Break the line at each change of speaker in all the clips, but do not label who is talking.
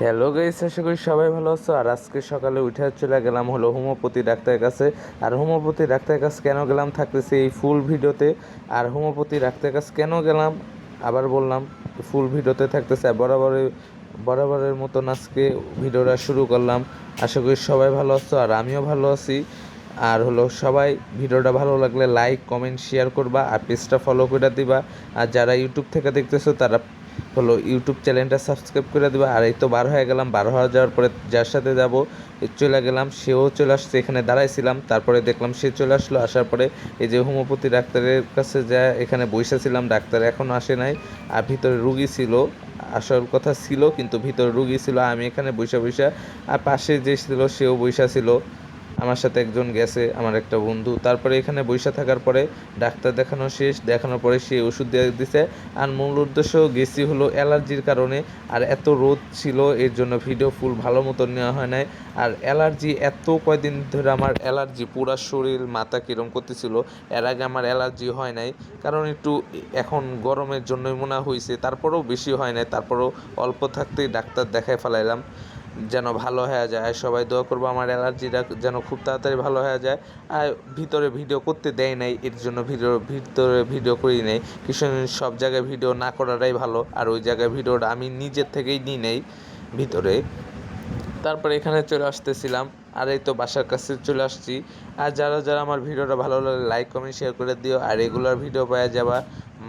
Hello guys, আশা করি সবাই ভালো আছো। আর আজকে সকালে উঠে চলে গেলাম হলো হোমিওপ্যাথি ডাক্তারের কাছে। আর হোমিওপ্যাথি ডাক্তারের কাছে কেন গেলাম থাকতেছে এই ফুল ভিডিওতে। আর হোমিওপ্যাথি ডাক্তারের কাছে কেন গেলাম আবার বললাম, ফুল ভিডিওতে থাকতেছে। আর বরাবরের মতন আজকে ভিডিওটা শুরু করলাম। আশা করি সবাই ভালো আছো আর আমিও ভালো আছি। আর হলো সবাই ভিডিওটা ভালো লাগলে লাইক কমেন্ট শেয়ার করবা আর পেজটা ফলো করে দিবা। আর যারা ইউটিউব থেকে দেখতেছো তারা হলো ইউটিউব চ্যানেলটা সাবস্ক্রাইব করে দেবা। আর এই তো বার হয়ে গেলাম, বার হয়ে যাওয়ার পরে যার সাথে যাব চলে গেলাম, সেও চলে আসছে। এখানে দাঁড়াইছিলাম, তারপরে দেখলাম সে চলে আসলো। আসার পরে এই যে হোমিওপ্যাথি ডাক্তারের কাছে যা এখানে বসেছিলাম, ডাক্তার এখনও আসে নাই। আর ভিতরে রুগী ছিল, আসল কথা ছিল কিন্তু ভিতরে রুগী ছিল। আমি এখানে বৈশা বৈশা, আর পাশে যে ছিল সেও বৈশা ছিল, আমার সাথে একজন গেছে আমার একটা বন্ধু। তারপরে এখানে বৈশা থাকার পরে ডাক্তার দেখানো শেষ, দেখানোর পরে সে ওষুধ দিয়ে দিছে। আর মূল উদ্দেশ্য গেছি হলো অ্যালার্জির কারণে। আর এত রোদ ছিল এর জন্য ভিডিও ফুল ভালো মতো নেওয়া হয় নাই। আর অ্যালার্জি এত কয়দিন ধরে আমার অ্যালার্জি, পুরা শরীর মাথা কীরকম করতেছিল। এর আগে আমার অ্যালার্জি হয় নাই, কারণ একটু এখন গরমের জন্যই মনে হয়েছে। তারপরেও বেশি হয় নাই, তারপরেও অল্প থাকতেই ডাক্তার দেখায় ফেলাইলাম যেন ভালো হয়ে যায়। আর সবাই দোয়া করবো আমার অ্যালার্জিটা যেন খুব তাড়াতাড়ি ভালো হয়ে যায়। আর ভিতরে ভিডিও করতে দেয় নাই, এর জন্য ভিতরে ভিডিও করি নাই। কিছু সব জায়গায় ভিডিও না করাটাই ভালো। আর ওই জায়গায় ভিডিওটা আমি নিজের থেকেই নিই নেই ভিতরে। তারপরে এখানে চলে আসতেছিলাম, আর এই তো বাসার কাছে চলে আসছি। আর যারা যারা আমার ভিডিওটা ভালো লাগে লাইক কমেন্ট শেয়ার করে দিও। আর রেগুলার ভিডিও পাওয়া যাবা।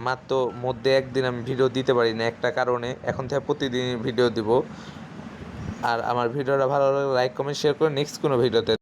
মাত্র মধ্যে একদিন আমি ভিডিও দিতে পারি না একটা কারণে, এখন থেকে প্রতিদিন ভিডিও দিব। আর আমার ভিডিওটা ভালো লাগলে লাইক কমেন্ট শেয়ার করে নেক্সট কোনো ভিডিওতে